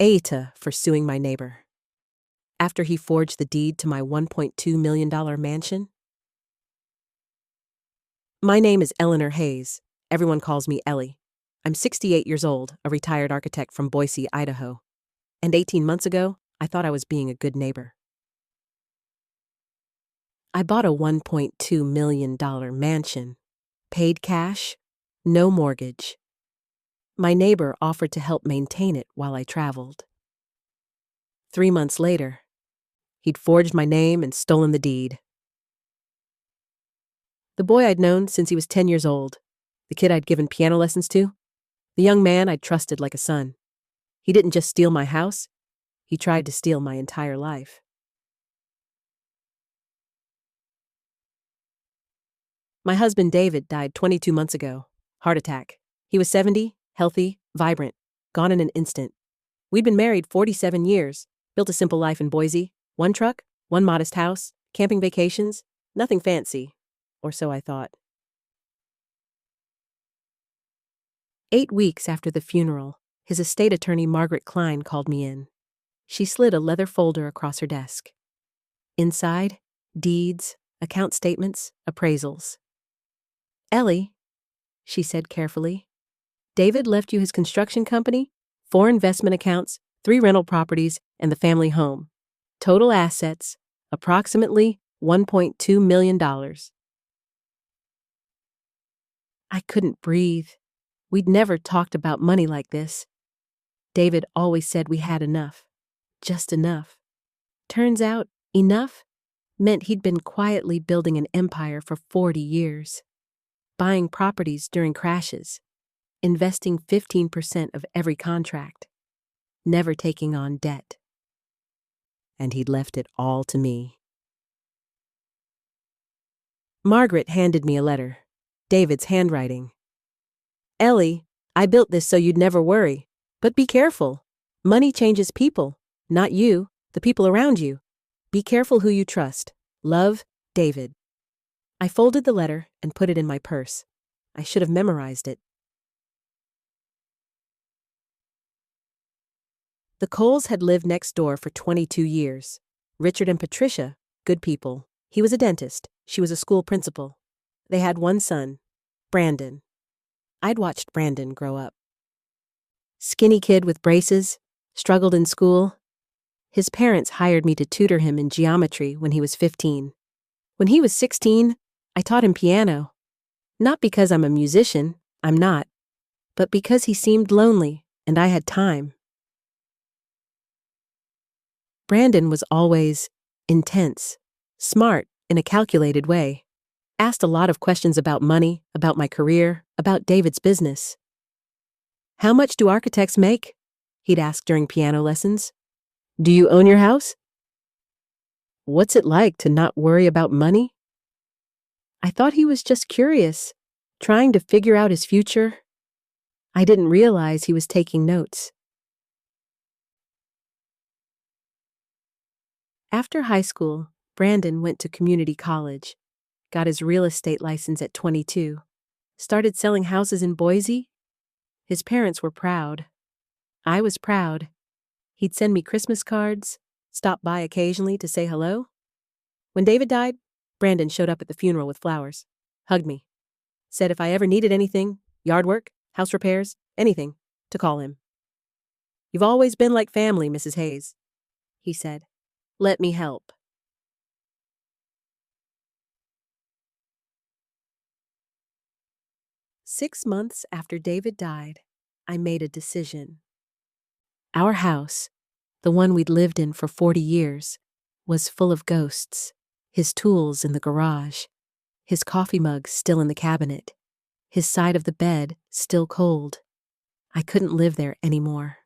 Aita for suing my neighbor. After he forged the deed to my $1.2 million mansion. My name is Eleanor Hayes. Everyone calls me Ellie. I'm 68 years old, a retired architect from Boise, Idaho. And 18 months ago, I thought I was being a good neighbor. I bought a $1.2 million mansion. Paid cash, no mortgage. My neighbor offered to help maintain it while I traveled. 3 months later, he'd forged my name and stolen the deed. The boy I'd known since he was 10 years old, the kid I'd given piano lessons to, the young man I'd trusted like a son. He didn't just steal my house, he tried to steal my entire life. My husband David died 22 months ago, heart attack. He was 70, healthy, vibrant, gone in an instant. We'd been married 47 years, built a simple life in Boise, one truck, one modest house, camping vacations, nothing fancy, or so I thought. 8 weeks after the funeral, his estate attorney Margaret Klein called me in. She slid a leather folder across her desk. Inside, deeds, account statements, appraisals. Ellie, she said carefully, David left you his construction company, 4 investment accounts, 3 rental properties, and the family home. Total assets, approximately $1.2 million. I couldn't breathe. We'd never talked about money like this. David always said we had enough. Just enough. Turns out, enough meant he'd been quietly building an empire for 40 years. Buying properties during crashes. Investing 15% of every contract. Never taking on debt. And he'd left it all to me. Margaret handed me a letter. David's handwriting. Ellie, I built this so you'd never worry. But be careful. Money changes people, not you, the people around you. Be careful who you trust. Love, David. I folded the letter and put it in my purse. I should have memorized it. The Coles had lived next door for 22 years. Richard and Patricia, good people. He was a dentist. She was a school principal. They had one son, Brandon. I'd watched Brandon grow up. Skinny kid with braces, struggled in school. His parents hired me to tutor him in geometry when he was 15. When he was 16, I taught him piano. Not because I'm a musician, I'm not, but because he seemed lonely and I had time. Brandon was always intense, smart in a calculated way. Asked a lot of questions about money, about my career, about David's business. How much do architects make? He'd ask during piano lessons. Do you own your house? What's it like to not worry about money? I thought he was just curious, trying to figure out his future. I didn't realize he was taking notes. After high school, Brandon went to community college, got his real estate license at 22, started selling houses in Boise. His parents were proud. I was proud. He'd send me Christmas cards, stop by occasionally to say hello. When David died, Brandon showed up at the funeral with flowers, hugged me, said if I ever needed anything, yard work, house repairs, anything, to call him. You've always been like family, Mrs. Hayes, he said. Let me help. Six months after David died, I made a decision. Our house, the one we'd lived in for 40 years, was full of ghosts. His tools in the garage, his coffee mug still in the cabinet, his side of the bed still cold. I couldn't live there anymore.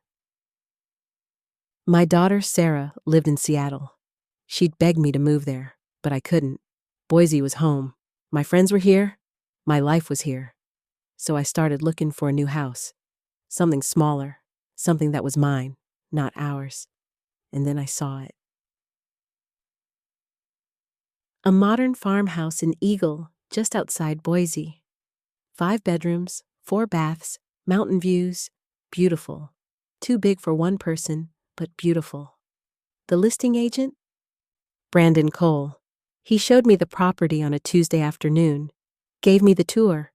My daughter Sarah lived in Seattle. She'd begged me to move there, but I couldn't. Boise was home. My friends were here. My life was here. So I started looking for a new house. Something smaller, something that was mine, not ours. And then I saw it. A modern farmhouse in Eagle, just outside Boise. 5 bedrooms, 4 baths, mountain views, beautiful. Too big for one person, but beautiful. The listing agent? Brandon Cole. He showed me the property on a Tuesday afternoon, gave me the tour,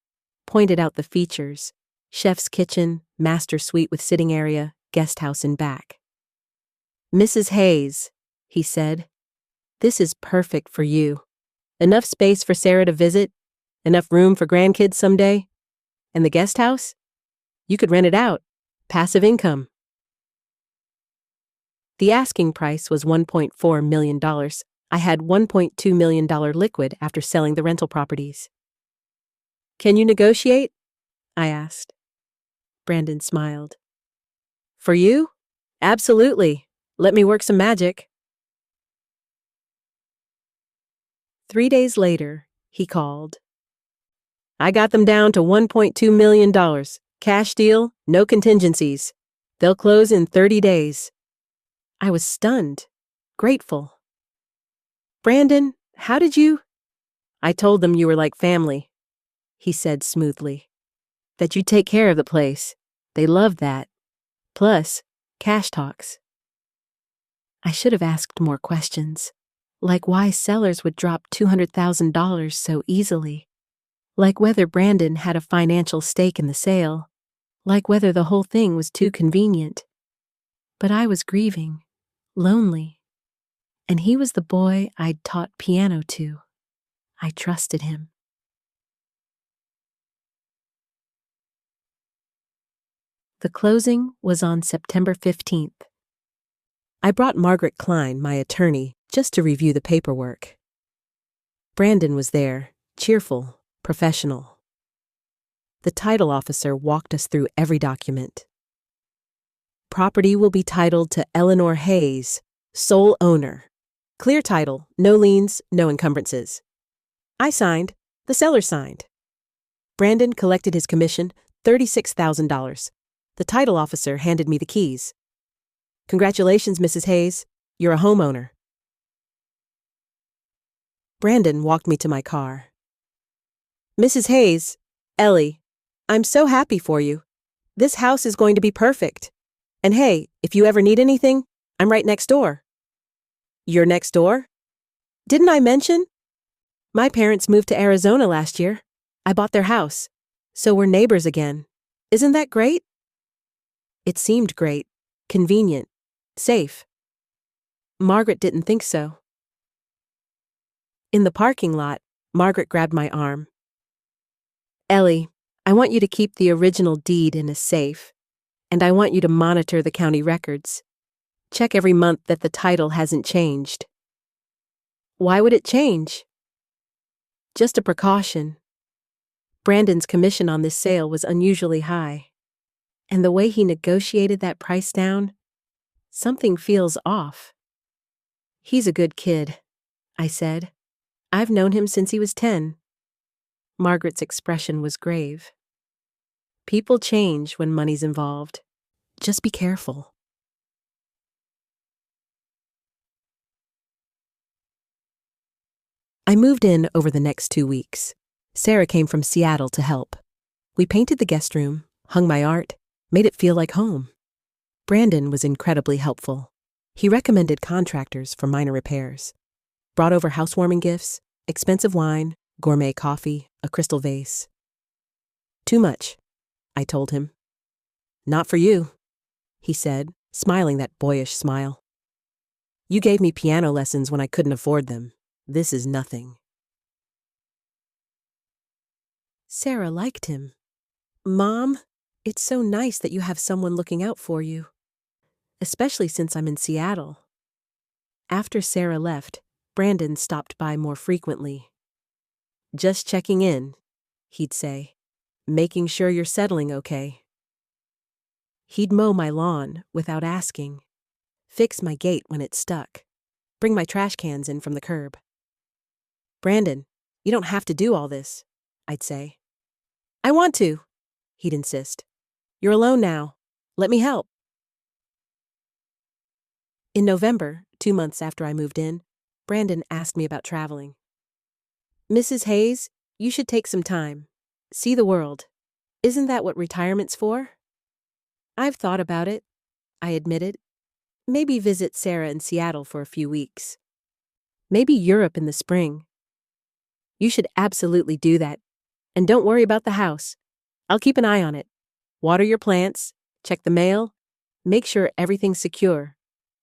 pointed out the features: chef's kitchen, master suite with sitting area, guest house in back. "Mrs. Hayes," he said, "this is perfect for you. Enough space for Sarah to visit, enough room for grandkids someday. And the guest house? You could rent it out. Passive income." The asking price was $1.4 million. I had $1.2 million liquid after selling the rental properties. "Can you negotiate?" I asked. Brandon smiled. "For you? Absolutely. Let me work some magic." 3 days later, he called. "I got them down to $1.2 million. Cash deal, no contingencies. They'll close in 30 days. I was stunned, grateful. "Brandon, how did you—" "I told them you were like family," he said smoothly. "That you take care of the place. They loved that. Plus, cash talks." I should have asked more questions, like why sellers would drop $200,000 so easily, like whether Brandon had a financial stake in the sale, like whether the whole thing was too convenient. But I was grieving, lonely, and he was the boy I'd taught piano to. I trusted him. The closing was on September 15th. I brought Margaret Klein, my attorney, just to review the paperwork. Brandon was there, cheerful, professional. The title officer walked us through every document. "Property will be titled to Eleanor Hayes, sole owner. Clear title, no liens, no encumbrances." I signed. The seller signed. Brandon collected his commission, $36,000. The title officer handed me the keys. "Congratulations, Mrs. Hayes. You're a homeowner." Brandon walked me to my car. "Mrs. Hayes, Ellie, I'm so happy for you. This house is going to be perfect. And hey, if you ever need anything, I'm right next door." "You're next door? Didn't I mention? My parents moved to Arizona last year. I bought their house. So we're neighbors again. Isn't that great?" It seemed great, convenient, safe. Margaret didn't think so. In the parking lot, Margaret grabbed my arm. "Ellie, I want you to keep the original deed in a safe, and I want you to monitor the county records. Check every month that the title hasn't changed." "Why would it change?" "Just a precaution. Brandon's commission on this sale was unusually high. And the way he negotiated that price down, something feels off." "He's a good kid," I said. "I've known him since he was 10. Margaret's expression was grave. "People change when money's involved. Just be careful." I moved in over the next 2 weeks. Sarah came from Seattle to help. We painted the guest room, hung my art, made it feel like home. Brandon was incredibly helpful. He recommended contractors for minor repairs, brought over housewarming gifts, expensive wine, gourmet coffee, a crystal vase. "Too much," I told him. "Not for you," he said, smiling that boyish smile. "You gave me piano lessons when I couldn't afford them. This is nothing." Sarah liked him. "Mom, it's so nice that you have someone looking out for you, especially since I'm in Seattle." After Sarah left, Brandon stopped by more frequently. "Just checking in," he'd say, "making sure you're settling okay." He'd mow my lawn without asking, fix my gate when it stuck, bring my trash cans in from the curb. "Brandon, you don't have to do all this," I'd say. "I want to," he'd insist. "You're alone now. Let me help." In November, 2 months after I moved in, Brandon asked me about traveling. "Mrs. Hayes, you should take some time. See the world. Isn't that what retirement's for?" "I've thought about it. I admitted. Maybe visit Sarah in Seattle for a few weeks. Maybe Europe in the spring. You should absolutely do that. And don't worry about the house. I'll keep an eye on it. Water your plants, check the mail, make sure everything's secure.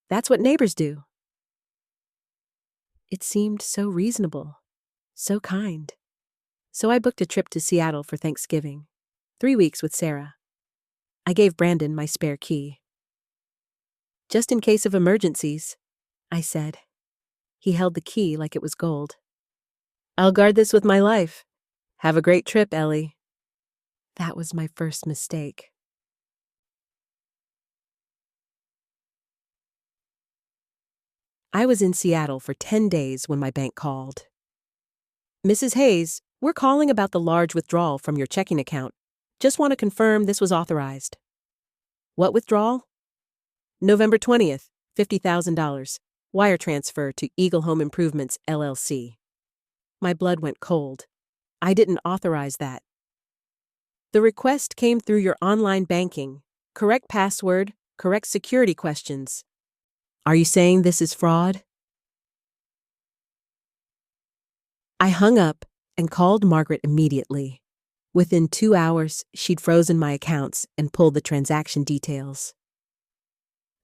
That's what neighbors do. It seemed so reasonable, so kind. So I booked a trip to Seattle for Thanksgiving. 3 weeks with Sarah. I gave Brandon my spare key. Just in case of emergencies, I said. He held the key like it was gold. I'll guard this with my life. Have a great trip, Ellie. That was my first mistake. I was in Seattle for 10 days when my bank called. Mrs. Hayes, we're calling about the large withdrawal from your checking account. Just want to confirm this was authorized. What withdrawal? November 20th, $50,000. Wire transfer to Eagle Home Improvements, LLC. My blood went cold. I didn't authorize that. The request came through your online banking. Correct password, correct security questions. Are you saying this is fraud? I hung up and called Margaret immediately. Within 2 hours, she'd frozen my accounts and pulled the transaction details.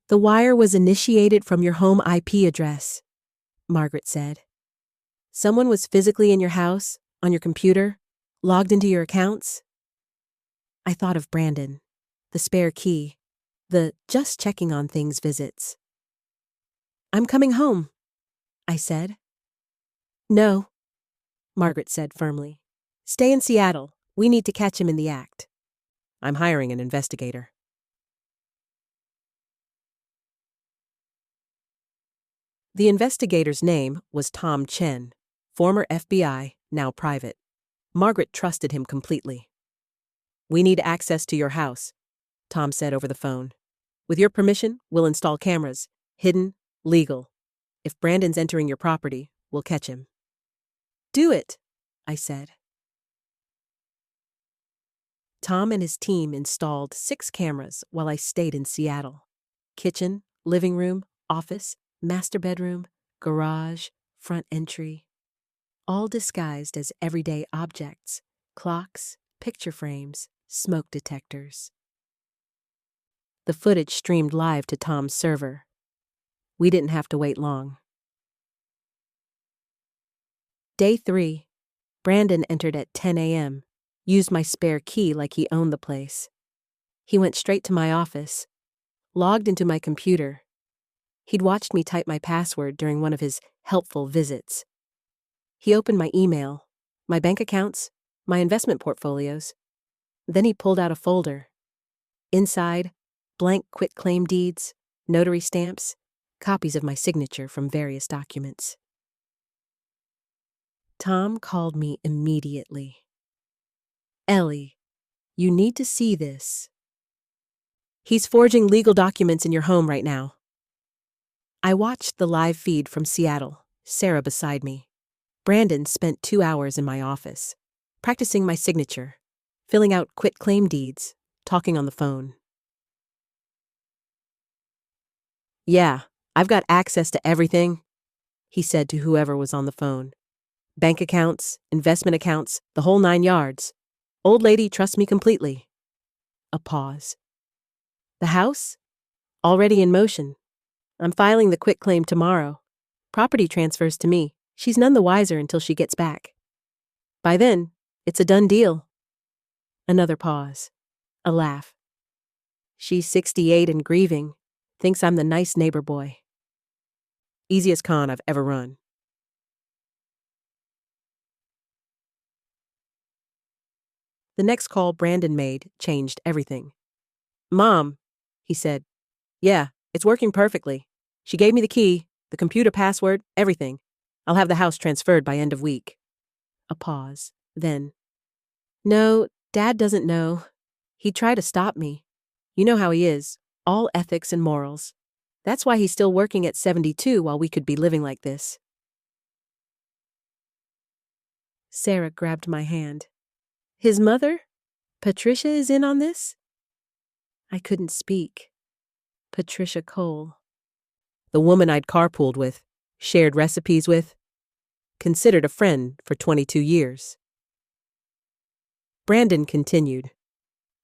The wire was initiated from your home IP address, Margaret said. Someone was physically in your house, on your computer, logged into your accounts. I thought of Brandon, the spare key, the just checking on things visits. I'm coming home, I said. No, Margaret said firmly. Stay in Seattle. We need to catch him in the act. I'm hiring an investigator. The investigator's name was Tom Chen, former FBI, now private. Margaret trusted him completely. We need access to your house, Tom said over the phone. With your permission, we'll install cameras, hidden, legal. If Brandon's entering your property, we'll catch him. Do it, I said. Tom and his team installed 6 cameras while I stayed in Seattle. Kitchen, living room, office, master bedroom, garage, front entry. All disguised as everyday objects, clocks, picture frames, smoke detectors. The footage streamed live to Tom's server. We didn't have to wait long. Day 3. Brandon entered at 10 a.m., used my spare key like he owned the place. He went straight to my office, logged into my computer. He'd watched me type my password during one of his helpful visits. He opened my email, my bank accounts, my investment portfolios. Then he pulled out a folder. Inside, blank quitclaim deeds, notary stamps, copies of my signature from various documents. Tom called me immediately. Ellie, you need to see this. He's forging legal documents in your home right now. I watched the live feed from Seattle, Sarah beside me. Brandon spent 2 hours in my office, practicing my signature, filling out quitclaim deeds, talking on the phone. Yeah, I've got access to everything, he said to whoever was on the phone. Bank accounts, investment accounts, the whole 9 yards. Old lady trusts me completely. A pause. The house? Already in motion. I'm filing the quitclaim tomorrow. Property transfers to me. She's none the wiser until she gets back. By then, it's a done deal. Another pause. A laugh. She's 68 and grieving. Thinks I'm the nice neighbor boy. Easiest con I've ever run. The next call Brandon made changed everything. Mom, he said. Yeah, it's working perfectly. She gave me the key, the computer password, everything. I'll have the house transferred by end of week. A pause. Then, no, Dad doesn't know. He'd try to stop me. You know how he is, all ethics and morals. That's why he's still working at 72 while we could be living like this. Sarah grabbed my hand. His mother? Patricia is in on this? I couldn't speak. Patricia Cole. The woman I'd carpooled with, shared recipes with, considered a friend for 22 years. Brandon continued.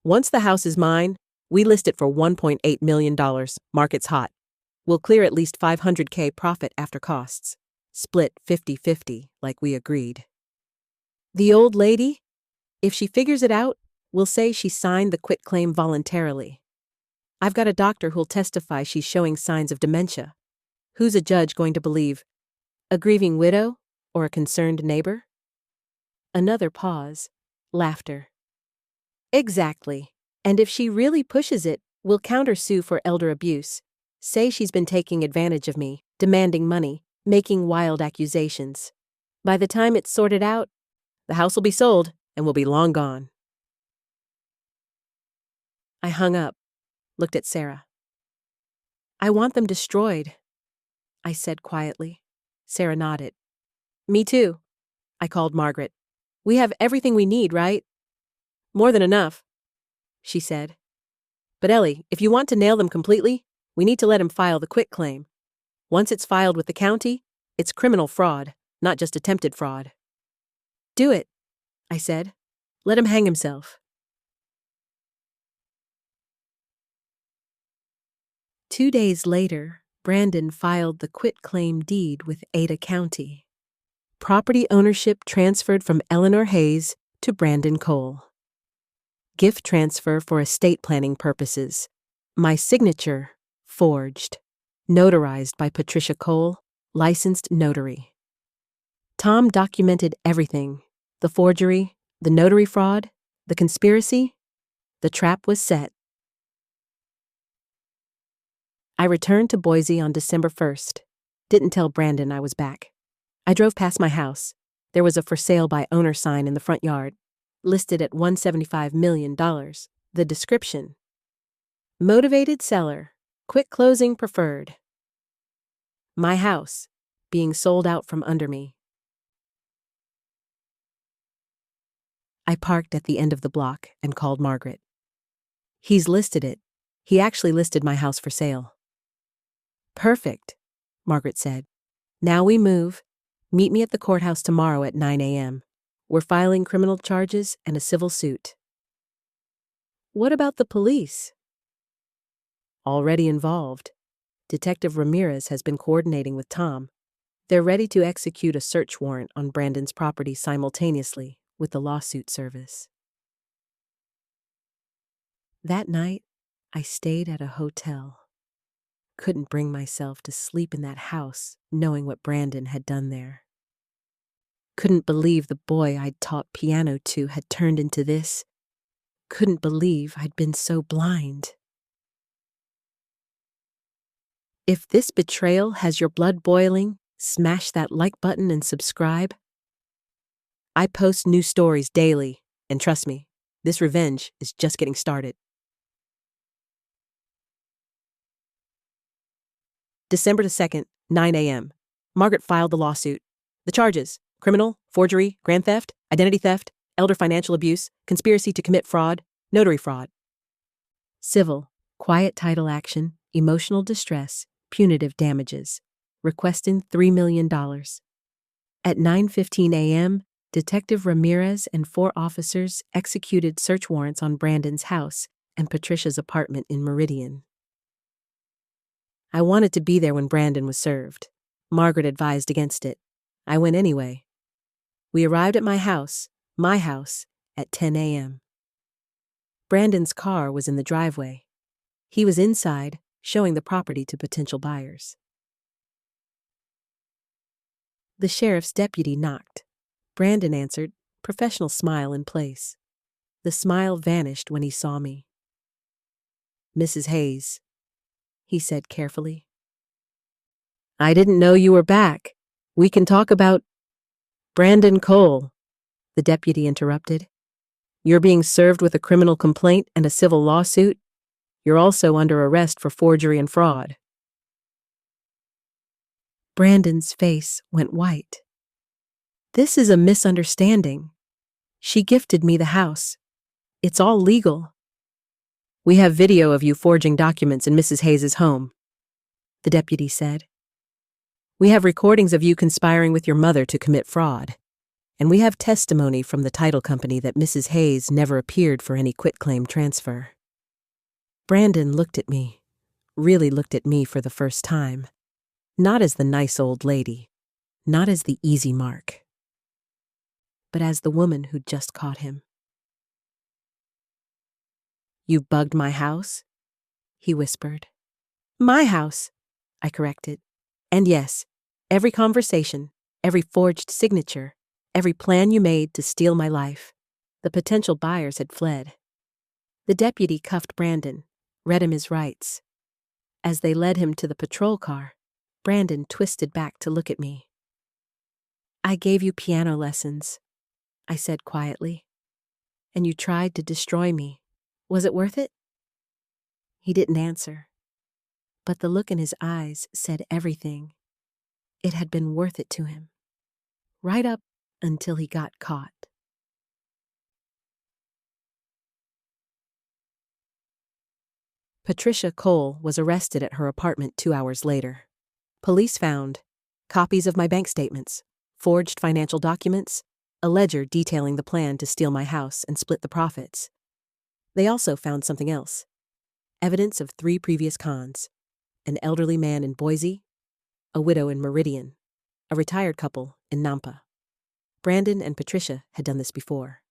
Once the house is mine, we list it for $1.8 million. Market's hot. We'll clear at least $500K profit after costs. Split 50-50, like we agreed. The old lady? If she figures it out, we'll say she signed the quitclaim voluntarily. I've got a doctor who'll testify she's showing signs of dementia. Who's a judge going to believe? A grieving widow or a concerned neighbor? Another pause. Laughter. Exactly. And if she really pushes it, we'll countersue for elder abuse. Say she's been taking advantage of me, demanding money, making wild accusations. By the time it's sorted out, the house will be sold and we'll be long gone. I hung up, looked at Sarah. I want them destroyed, I said quietly. Sarah nodded. Me too, I called Margaret. We have everything we need, right? More than enough, she said. But Ellie, if you want to nail them completely, we need to let him file the quitclaim. Once it's filed with the county, it's criminal fraud, not just attempted fraud. Do it, I said. Let him hang himself. 2 days later, Brandon filed the quitclaim deed with Ada County. Property ownership transferred from Eleanor Hayes to Brandon Cole. Gift transfer for estate planning purposes. My signature forged. Notarized by Patricia Cole, licensed notary. Tom documented everything. The forgery, the notary fraud, the conspiracy. The trap was set. I returned to Boise on December 1st. Didn't tell Brandon I was back. I drove past my house. There was a for sale by owner sign in the front yard, listed at $175 million. The description: motivated seller, quick closing preferred. My house, being sold out from under me. I parked at the end of the block and called Margaret. He's listed it. He actually listed my house for sale. Perfect, Margaret said. Now we move. Meet me at the courthouse tomorrow at 9 a.m. We're filing criminal charges and a civil suit. What about the police? Already involved. Detective Ramirez has been coordinating with Tom. They're ready to execute a search warrant on Brandon's property simultaneously with the lawsuit service. That night, I stayed at a hotel. Couldn't bring myself to sleep in that house, knowing what Brandon had done there. Couldn't believe the boy I'd taught piano to had turned into this. Couldn't believe I'd been so blind. If this betrayal has your blood boiling, smash that like button and subscribe. I post new stories daily, and trust me, this revenge is just getting started. December 2nd, 9 a.m. Margaret filed the lawsuit. The charges: criminal, forgery, grand theft, identity theft, elder financial abuse, conspiracy to commit fraud, notary fraud. Civil, quiet title action, emotional distress, punitive damages. Requesting $3 million. At 9:15 a.m., Detective Ramirez and 4 officers executed search warrants on Brandon's house and Patricia's apartment in Meridian. I wanted to be there when Brandon was served. Margaret advised against it. I went anyway. We arrived at my house, at 10 a.m. Brandon's car was in the driveway. He was inside, showing the property to potential buyers. The sheriff's deputy knocked. Brandon answered, professional smile in place. The smile vanished when he saw me. Mrs. Hayes, he said carefully. I didn't know you were back. We can talk about Brandon Cole, the deputy interrupted. You're being served with a criminal complaint and a civil lawsuit. You're also under arrest for forgery and fraud. Brandon's face went white. This is a misunderstanding. She gifted me the house. It's all legal. We have video of you forging documents in Mrs. Hayes's home, the deputy said. We have recordings of you conspiring with your mother to commit fraud. And we have testimony from the title company that Mrs. Hayes never appeared for any quitclaim transfer. Brandon looked at me, really looked at me for the first time. Not as the nice old lady, not as the easy mark, but as the woman who'd just caught him. You bugged my house? He whispered. My house, I corrected. And yes, every conversation, every forged signature, every plan you made to steal my life. The potential buyers had fled. The deputy cuffed Brandon, read him his rights. As they led him to the patrol car, Brandon twisted back to look at me. I gave you piano lessons, I said quietly. And you tried to destroy me. Was it worth it? He didn't answer. But the look in his eyes said everything. It had been worth it to him. Right up until he got caught. Patricia Cole was arrested at her apartment 2 hours later. Police found copies of my bank statements, forged financial documents, a ledger detailing the plan to steal my house and split the profits. They also found something else. Evidence of 3 previous cons. An elderly man in Boise, a widow in Meridian, a retired couple in Nampa. Brandon and Patricia had done this before.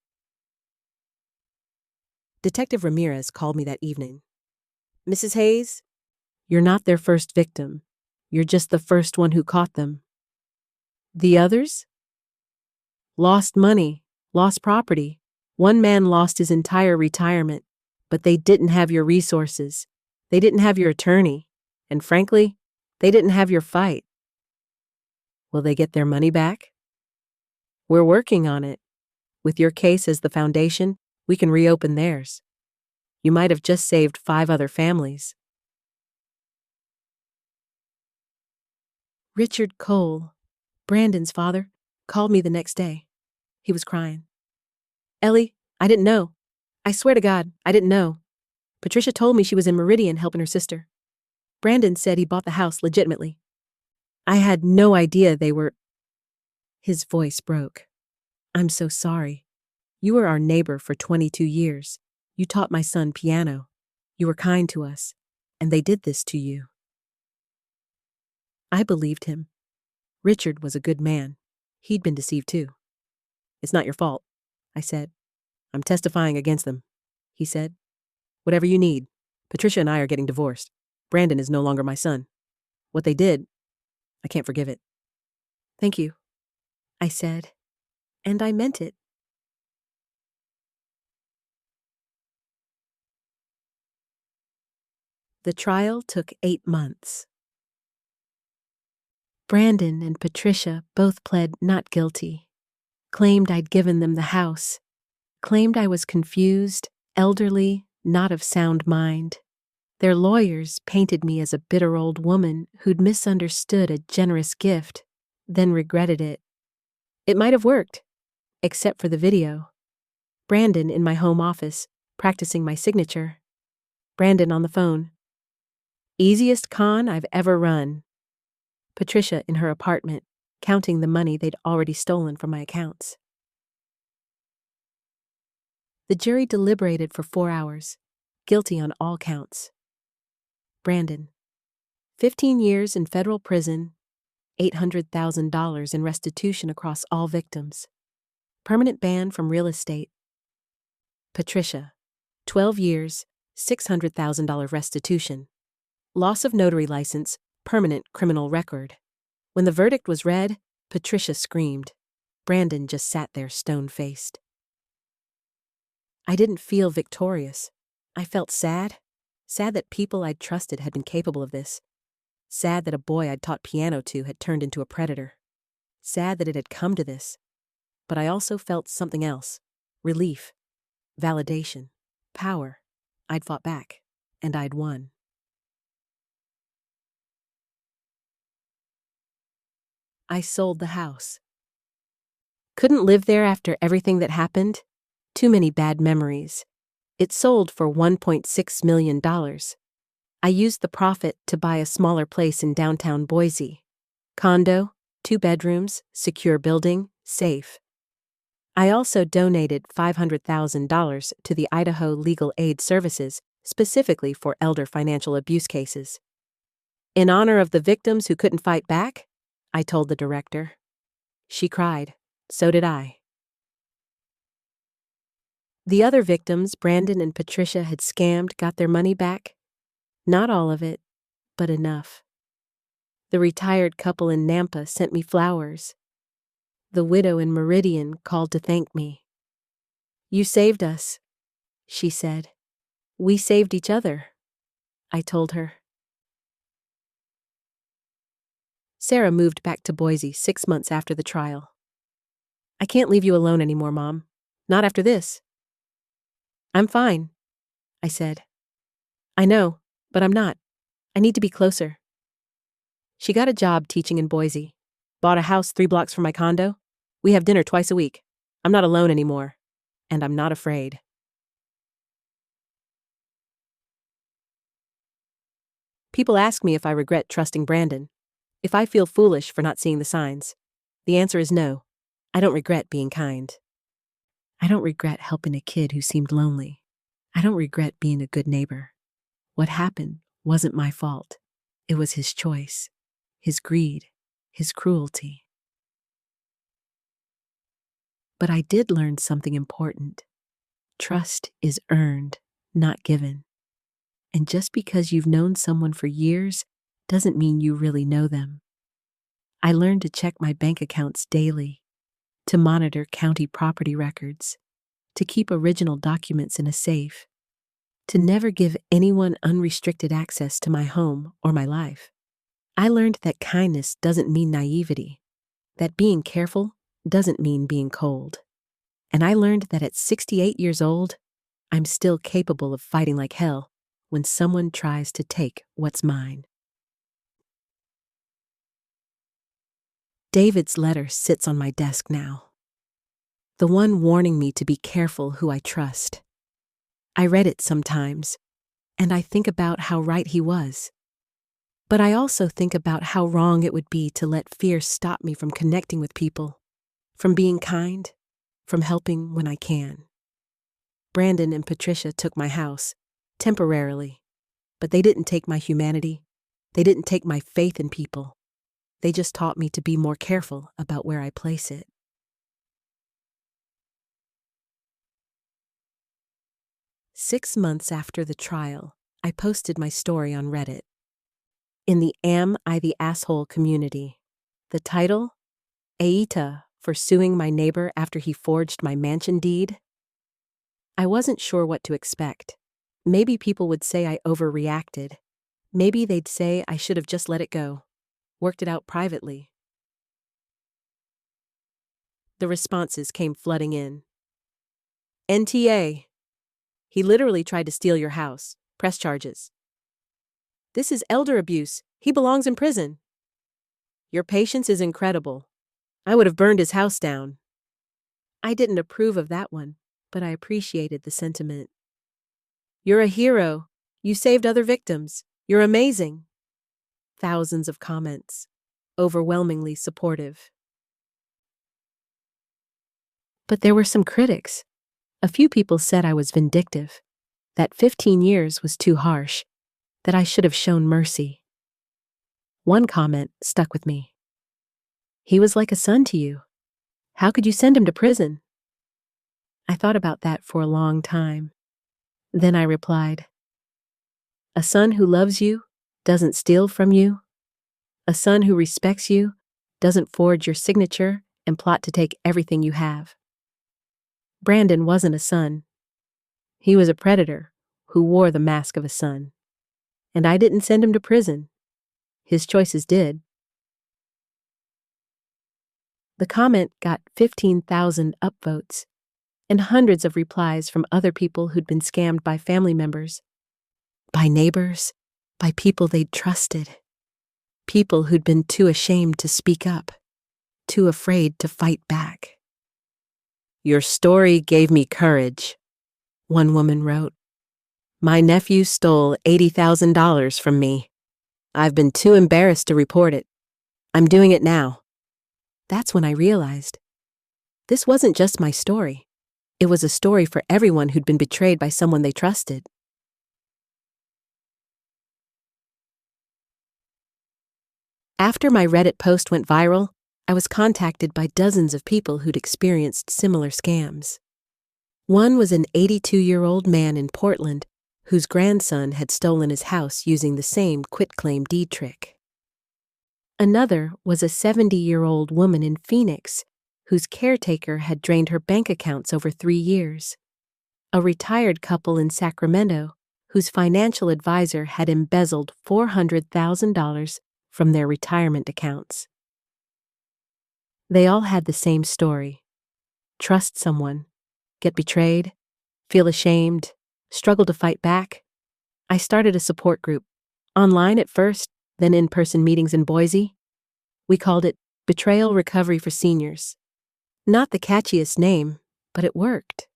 Detective Ramirez called me that evening. Mrs. Hayes, you're not their first victim. You're just the first one who caught them. The others? Lost money, lost property. One man lost his entire retirement, but they didn't have your resources. They didn't have your attorney. And frankly, they didn't have your fight. Will they get their money back? We're working on it. With your case as the foundation, we can reopen theirs. You might have just saved 5 other families. Richard Cole, Brandon's father, called me the next day. He was crying. Ellie, I didn't know. I swear to God, I didn't know. Patricia told me she was in Meridian helping her sister. Brandon said he bought the house legitimately. I had no idea they were... His voice broke. I'm so sorry. You were our neighbor for 22 years. You taught my son piano. You were kind to us, and they did this to you. I believed him. Richard was a good man. He'd been deceived too. It's not your fault, I said. I'm testifying against them, he said. Whatever you need. Patricia and I are getting divorced. Brandon is no longer my son. What they did, I can't forgive it. Thank you, I said, and I meant it. The trial took 8 months. Brandon and Patricia both pled not guilty, claimed I'd given them the house, claimed I was confused, elderly, not of sound mind. Their lawyers painted me as a bitter old woman who'd misunderstood a generous gift, then regretted it. It might have worked, except for the video. Brandon in my home office, practicing my signature. Brandon on the phone. Easiest con I've ever run. Patricia in her apartment, counting the money they'd already stolen from my accounts. The jury deliberated for 4 hours, guilty on all counts. Brandon, 15 years in federal prison, $800,000 in restitution across all victims. Permanent ban from real estate. Patricia, 12 years, $600,000 restitution. Loss of notary license, permanent criminal record. When the verdict was read, Patricia screamed. Brandon just sat there stone-faced. I didn't feel victorious. I felt sad. Sad that people I'd trusted had been capable of this. Sad that a boy I'd taught piano to had turned into a predator. Sad that it had come to this. But I also felt something else. Relief. Validation. Power. I'd fought back. And I'd won. I sold the house. Couldn't live there after everything that happened. Too many bad memories. It sold for $1.6 million. I used the profit to buy a smaller place in downtown Boise. Condo, 2 bedrooms, secure building, safe. I also donated $500,000 to the Idaho Legal Aid Services, specifically for elder financial abuse cases. In honor of the victims who couldn't fight back, I told the director. She cried. So did I. The other victims Brandon and Patricia had scammed got their money back. Not all of it, but enough. The retired couple in Nampa sent me flowers. The widow in Meridian called to thank me. You saved us, she said. We saved each other, I told her. Sarah moved back to Boise 6 months after the trial. I can't leave you alone anymore, Mom. Not after this. I'm fine, I said. I know, but I'm not. I need to be closer. She got a job teaching in Boise. Bought a house 3 blocks from my condo. We have dinner twice a week. I'm not alone anymore. And I'm not afraid. People ask me if I regret trusting Brandon, if I feel foolish for not seeing the signs. The answer is no. I don't regret being kind. I don't regret helping a kid who seemed lonely. I don't regret being a good neighbor. What happened wasn't my fault. It was his choice, his greed, his cruelty. But I did learn something important. Trust is earned, not given. And just because you've known someone for years doesn't mean you really know them. I learned to check my bank accounts daily, to monitor county property records, to keep original documents in a safe, to never give anyone unrestricted access to my home or my life. I learned that kindness doesn't mean naivety, that being careful doesn't mean being cold. And I learned that at 68 years old, I'm still capable of fighting like hell when someone tries to take what's mine. David's letter sits on my desk now. The one warning me to be careful who I trust. I read it sometimes, and I think about how right he was. But I also think about how wrong it would be to let fear stop me from connecting with people, from being kind, from helping when I can. Brandon and Patricia took my house, temporarily, but they didn't take my humanity. They didn't take my faith in people. They just taught me to be more careful about where I place it. Six months after the trial, I posted my story on Reddit. In the Am I the Asshole community. The title? Aita for suing my neighbor after he forged my mansion deed. I wasn't sure what to expect. Maybe people would say I overreacted. Maybe they'd say I should have just let it go, worked it out privately. The responses came flooding in. NTA. He literally tried to steal your house. Press charges. This is elder abuse. He belongs in prison. Your patience is incredible. I would have burned his house down. I didn't approve of that one, but I appreciated the sentiment. You're a hero. You saved other victims. You're amazing. Thousands of comments, overwhelmingly supportive. But there were some critics. A few people said I was vindictive, that 15 years was too harsh, that I should have shown mercy. One comment stuck with me. He was like a son to you. How could you send him to prison? I thought about that for a long time. Then I replied, a son who loves you doesn't steal from you. A son who respects you doesn't forge your signature and plot to take everything you have. Brandon wasn't a son. He was a predator who wore the mask of a son. And I didn't send him to prison. His choices did. The comment got 15,000 upvotes and hundreds of replies from other people who'd been scammed by family members, by neighbors, by people they'd trusted, people who'd been too ashamed to speak up, too afraid to fight back. Your story gave me courage. One woman wrote, "My nephew stole $80,000 from me. I've been too embarrassed to report it. I'm doing it now." That's when I realized this wasn't just my story. It was a story for everyone who'd been betrayed by someone they trusted. After my Reddit post went viral, I was contacted by dozens of people who'd experienced similar scams. One was an 82-year-old man in Portland whose grandson had stolen his house using the same quitclaim deed trick. Another was a 70-year-old woman in Phoenix whose caretaker had drained her bank accounts over 3 years. A retired couple in Sacramento whose financial advisor had embezzled $400,000 from their retirement accounts. They all had the same story. Trust someone, get betrayed, feel ashamed, struggle to fight back. I started a support group, online at first, then in-person meetings in Boise. We called it Betrayal Recovery for Seniors. Not the catchiest name, but it worked.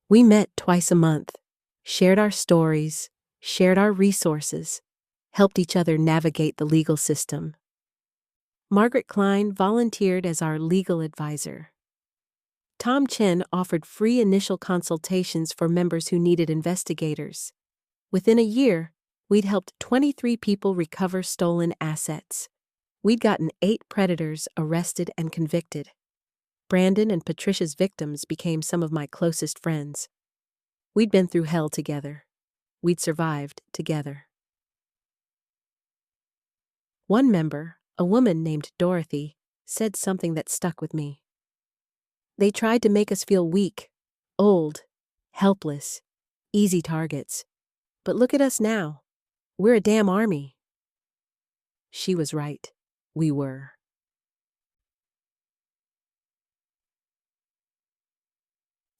We met twice a month, shared our stories, shared our resources, helped each other navigate the legal system. Margaret Klein volunteered as our legal advisor. Tom Chen offered free initial consultations for members who needed investigators. Within a year, we'd helped 23 people recover stolen assets. We'd gotten 8 predators arrested and convicted. Brandon and Patricia's victims became some of my closest friends. We'd been through hell together. We'd survived together. One member, a woman named Dorothy, said something that stuck with me. They tried to make us feel weak, old, helpless, easy targets. But look at us now. We're a damn army. She was right. We were.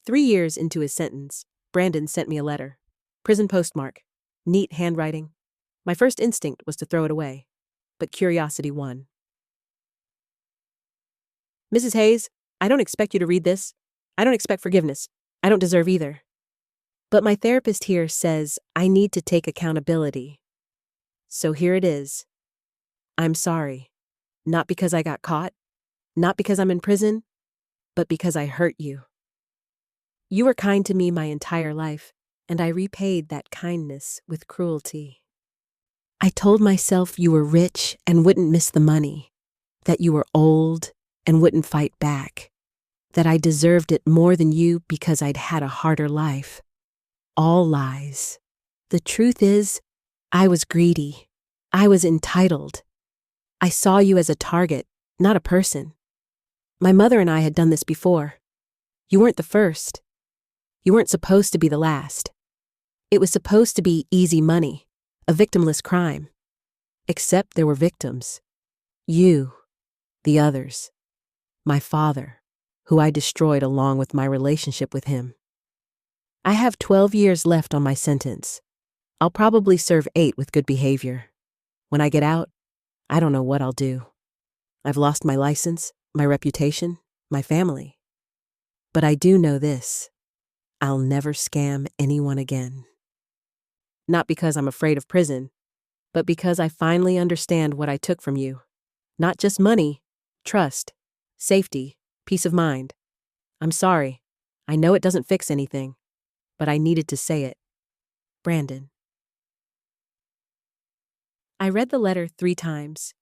"3 years into his sentence, Brandon sent me a letter. Prison postmark. Neat handwriting. My first instinct was to throw it away, but curiosity won. "Mrs. Hayes, I don't expect you to read this. I don't expect forgiveness. I don't deserve either. But my therapist here says I need to take accountability. So here it is. I'm sorry. Not because I got caught, not because I'm in prison, but because I hurt you. You were kind to me my entire life, and I repaid that kindness with cruelty. I told myself you were rich and wouldn't miss the money, that you were old and wouldn't fight back, that I deserved it more than you because I'd had a harder life. All lies. The truth is, I was greedy. I was entitled. I saw you as a target, not a person. My mother and I had done this before. You weren't the first. You weren't supposed to be the last. It was supposed to be easy money, a victimless crime. Except there were victims. You, the others. My father, who I destroyed along with my relationship with him. I have 12 years left on my sentence. I'll probably serve 8 with good behavior. When I get out, I don't know what I'll do. I've lost my license, my reputation, my family. But I do know this. I'll never scam anyone again. Not because I'm afraid of prison, but because I finally understand what I took from you. Not just money, trust, safety, peace of mind. I'm sorry. I know it doesn't fix anything, but I needed to say it. Brandon." I read the letter 3 times.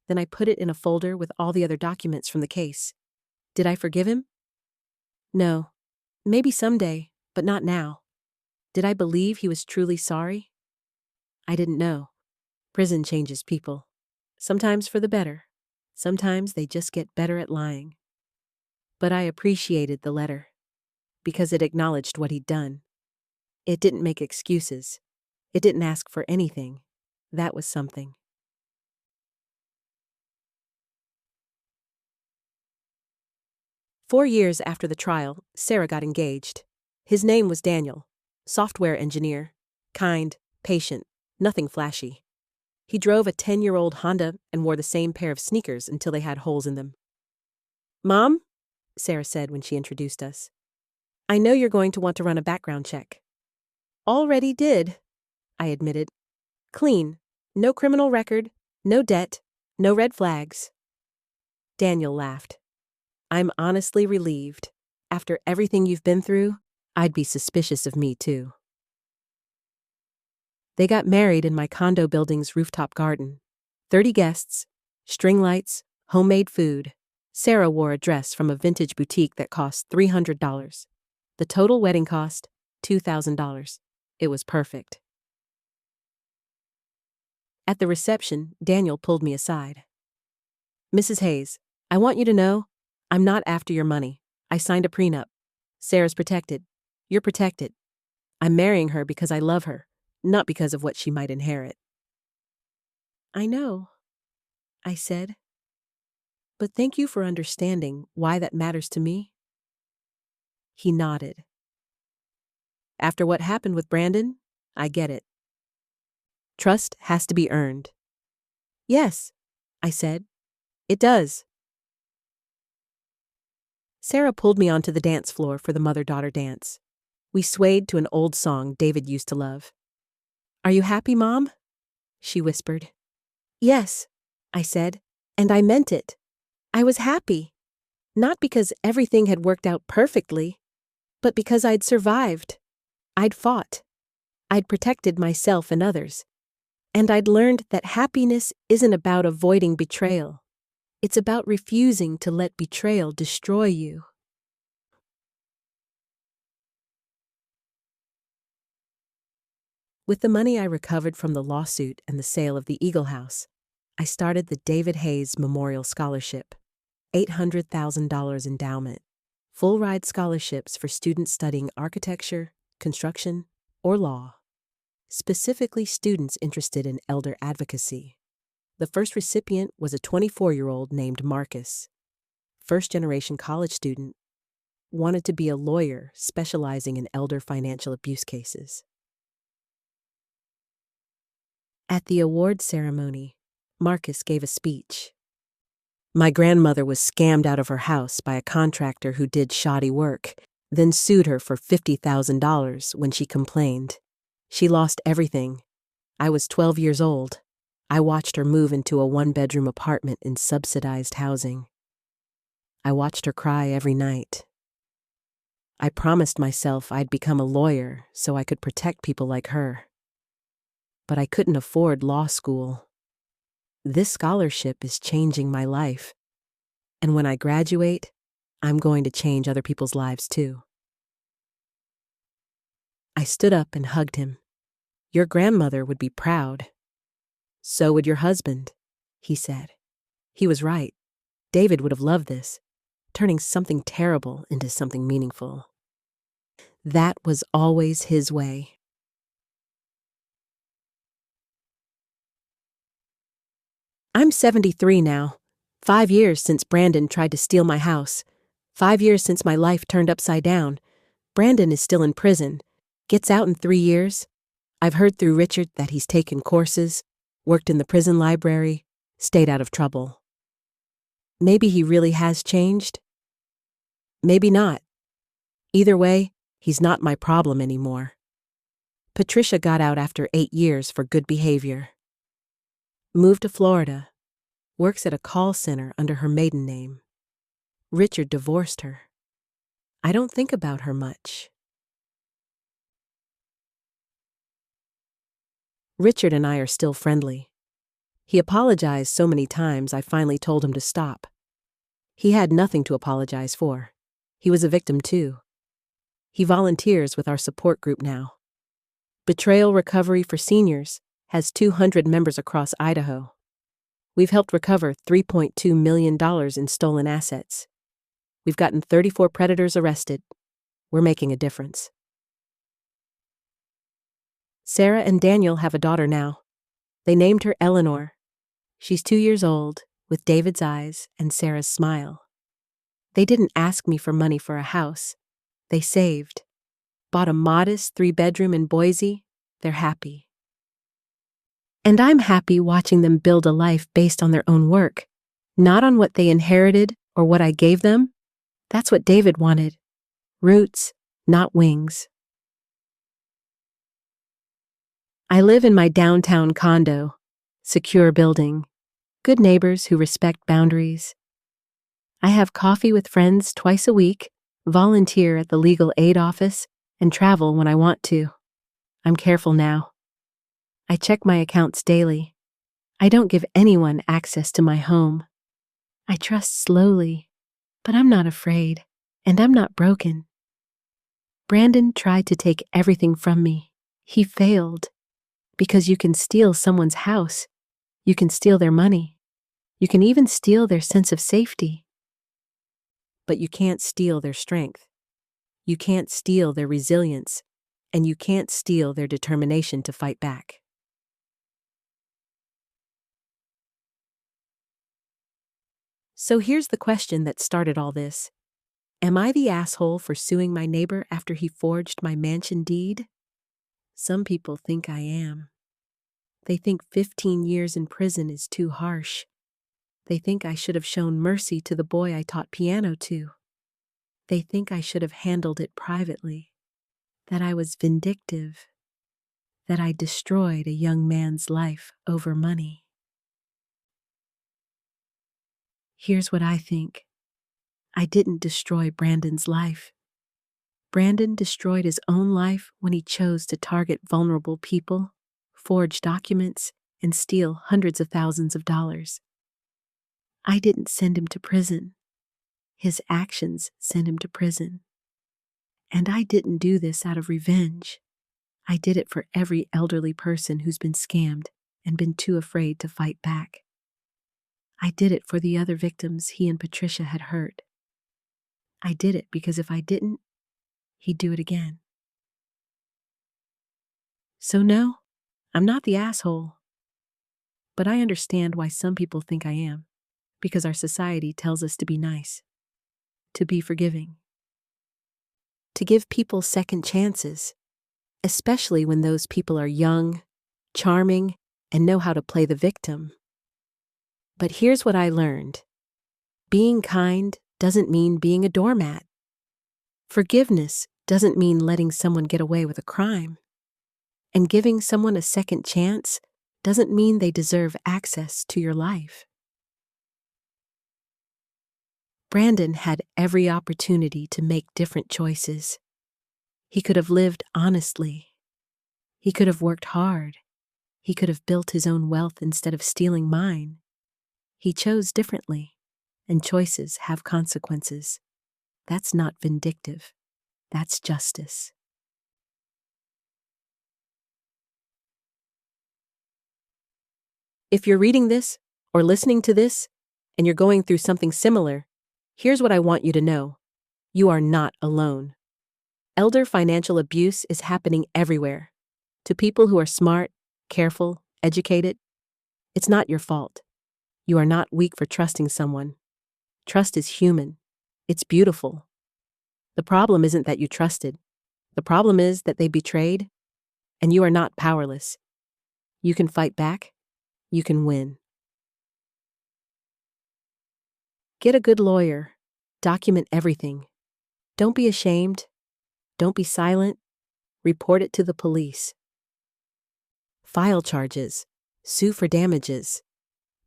Then I put it in a folder with all the other documents from the case. Did I forgive him? No. Maybe someday, but not now. Did I believe he was truly sorry? I didn't know. Prison changes people. Sometimes for the better. Sometimes they just get better at lying. But I appreciated the letter, because it acknowledged what he'd done. It didn't make excuses. It didn't ask for anything. That was something. "4 years after the trial, Sarah got engaged. His name was Daniel, software engineer, kind, patient, nothing flashy. He drove a 10-year-old Honda and wore the same pair of sneakers until they had holes in them. "Mom," Sarah said when she introduced us. I know you're going to want to run a background check. Already did, I admitted. Clean. No criminal record, no debt, no red flags. Daniel laughed. I'm honestly relieved. After everything you've been through, I'd be suspicious of me too. They got married in my condo building's rooftop garden. 30 guests, string lights, homemade food. Sarah wore a dress from a vintage boutique that cost $300. The total wedding cost, $2,000. It was perfect. At the reception, Daniel pulled me aside. Mrs. Hayes, I want you to know, I'm not after your money. I signed a prenup. Sarah's protected. You're protected. I'm marrying her because I love her, not because of what she might inherit. I know, I said. But thank you for understanding why that matters to me. He nodded. After what happened with Brandon, I get it. Trust has to be earned. Yes, I said. It does. Sarah pulled me onto the dance floor for the mother-daughter dance. We swayed to an old song David used to love. Are you happy, Mom? She whispered. Yes, I said, and I meant it. I was happy. Not because everything had worked out perfectly, but because I'd survived. I'd fought. I'd protected myself and others. And I'd learned that happiness isn't about avoiding betrayal. It's about refusing to let betrayal destroy you. With the money I recovered from the lawsuit and the sale of the Eagle House, I started the David Hayes Memorial Scholarship, $800,000 endowment, full-ride scholarships for students studying architecture, construction, or law, specifically students interested in elder advocacy. The first recipient was a 24-year-old named Marcus, first-generation college student, wanted to be a lawyer specializing in elder financial abuse cases. At the award ceremony, Marcus gave a speech. My grandmother was scammed out of her house by a contractor who did shoddy work, then sued her for $50,000 when she complained. She lost everything. I was 12 years old. I watched her move into a one-bedroom apartment in subsidized housing. I watched her cry every night. I promised myself I'd become a lawyer so I could protect people like her. But I couldn't afford law school. This scholarship is changing my life. And when I graduate, I'm going to change other people's lives too. I stood up and hugged him. Your grandmother would be proud. So would your husband, he said. He was right. David would have loved this, turning something terrible into something meaningful. That was always his way. I'm 73 now. 5 years since Brandon tried to steal my house. 5 years since my life turned upside down. Brandon is still in prison. Gets out in 3 years. I've heard through Richard that he's taken courses, worked in the prison library, stayed out of trouble. Maybe he really has changed. Maybe not. Either way, he's not my problem anymore. Patricia got out after 8 years for good behavior. Moved to Florida. Works at a call center under her maiden name. Richard divorced her. I don't think about her much. Richard and I are still friendly. He apologized so many times I finally told him to stop. He had nothing to apologize for. He was a victim too. He volunteers with our support group now. Betrayal Recovery for Seniors has 200 members across Idaho. We've helped recover $3.2 million in stolen assets. We've gotten 34 predators arrested. We're making a difference. Sarah and Daniel have a daughter now. They named her Eleanor. She's 2 years old, with David's eyes and Sarah's smile. They didn't ask me for money for a house. They saved. Bought a modest 3-bedroom in Boise. They're happy. And I'm happy watching them build a life based on their own work, not on what they inherited or what I gave them. That's what David wanted. Roots, not wings. I live in my downtown condo, secure building, good neighbors who respect boundaries. I have coffee with friends twice a week, volunteer at the legal aid office, and travel when I want to. I'm careful now. I check my accounts daily. I don't give anyone access to my home. I trust slowly, but I'm not afraid, and I'm not broken. Brandon tried to take everything from me. He failed. Because you can steal someone's house, you can steal their money, you can even steal their sense of safety. But you can't steal their strength. You can't steal their resilience, and you can't steal their determination to fight back. So here's the question that started all this. Am I the asshole for suing my neighbor after he forged my mansion deed? Some people think I am. They think 15 years in prison is too harsh. They think I should have shown mercy to the boy I taught piano to. They think I should have handled it privately, that I was vindictive, that I destroyed a young man's life over money. Here's what I think. I didn't destroy Brandon's life. Brandon destroyed his own life when he chose to target vulnerable people, forge documents, and steal hundreds of thousands of dollars. I didn't send him to prison. His actions sent him to prison. And I didn't do this out of revenge. I did it for every elderly person who's been scammed and been too afraid to fight back. I did it for the other victims he and Patricia had hurt. I did it because if I didn't, he'd do it again. So no, I'm not the asshole. But I understand why some people think I am, because our society tells us to be nice, to be forgiving, to give people second chances, especially when those people are young, charming, and know how to play the victim. But here's what I learned. Being kind doesn't mean being a doormat. Forgiveness doesn't mean letting someone get away with a crime. And giving someone a second chance doesn't mean they deserve access to your life. Brandon had every opportunity to make different choices. He could have lived honestly. He could have worked hard. He could have built his own wealth instead of stealing mine. He chose differently, and choices have consequences. That's not vindictive. That's justice. If you're reading this or listening to this and you're going through something similar, here's what I want you to know. You are not alone. Elder financial abuse is happening everywhere. To people who are smart, careful, educated, it's not your fault. You are not weak for trusting someone. Trust is human. It's beautiful. The problem isn't that you trusted. The problem is that they betrayed, and you are not powerless. You can fight back. You can win. Get a good lawyer. Document everything. Don't be ashamed. Don't be silent. Report it to the police. File charges. Sue for damages.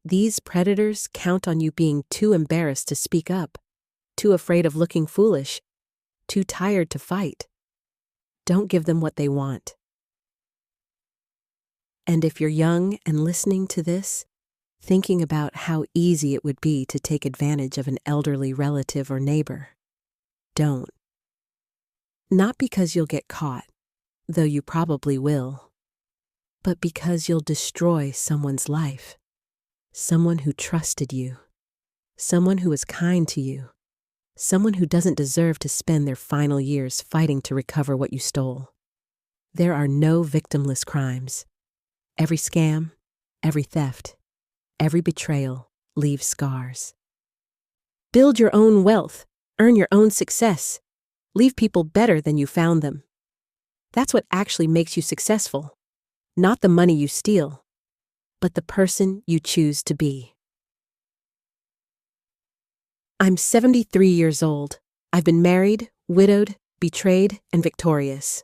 These predators count on you being too embarrassed to speak up, too afraid of looking foolish, too tired to fight. Don't give them what they want. And if you're young and listening to this, thinking about how easy it would be to take advantage of an elderly relative or neighbor, don't. Not because you'll get caught, though you probably will, but because you'll destroy someone's life, someone who trusted you, someone who was kind to you, someone who doesn't deserve to spend their final years fighting to recover what you stole. There are no victimless crimes. Every scam, every theft, every betrayal leaves scars. Build your own wealth, earn your own success, leave people better than you found them. That's what actually makes you successful. Not the money you steal, but the person you choose to be. I'm 73 years old. I've been married, widowed, betrayed and victorious.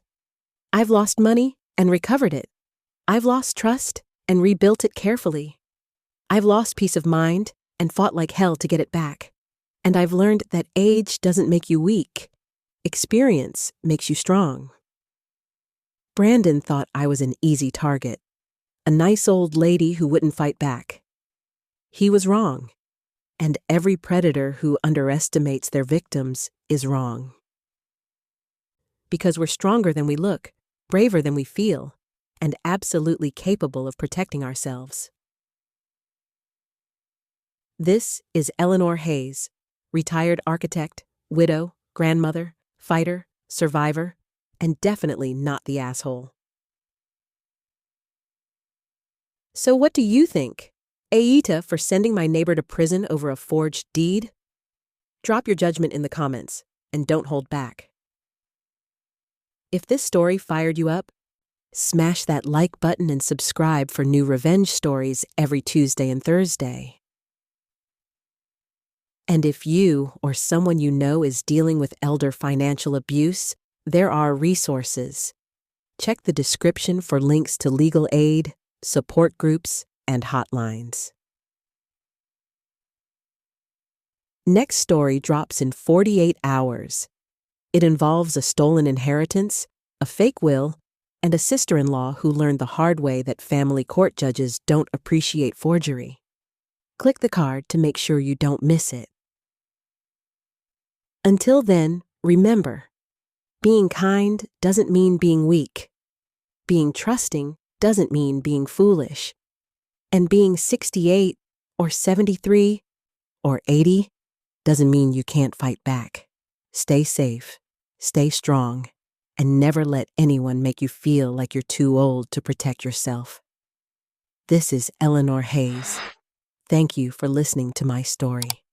I've lost money and recovered it. I've lost trust and rebuilt it carefully. I've lost peace of mind and fought like hell to get it back. And I've learned that age doesn't make you weak. Experience makes you strong. Brandon thought I was an easy target, a nice old lady who wouldn't fight back. He was wrong, and every predator who underestimates their victims is wrong. Because we're stronger than we look, braver than we feel, and absolutely capable of protecting ourselves. This is Eleanor Hayes, retired architect, widow, grandmother, fighter, survivor, and definitely not the asshole. So what do you think? Aita for sending my neighbor to prison over a forged deed? Drop your judgment in the comments, and don't hold back. If this story fired you up, smash that like button and subscribe for new revenge stories every Tuesday and Thursday. And if you or someone you know is dealing with elder financial abuse, there are resources. Check the description for links to legal aid, support groups, and hotlines. Next story drops in 48 hours. It involves a stolen inheritance, a fake will, and a sister-in-law who learned the hard way that family court judges don't appreciate forgery. Click the card to make sure you don't miss it. Until then, remember, being kind doesn't mean being weak. Being trusting doesn't mean being foolish. And being 68 or 73 or 80 doesn't mean you can't fight back. Stay safe, stay strong, and never let anyone make you feel like you're too old to protect yourself. This is Eleanor Hayes. Thank you for listening to my story.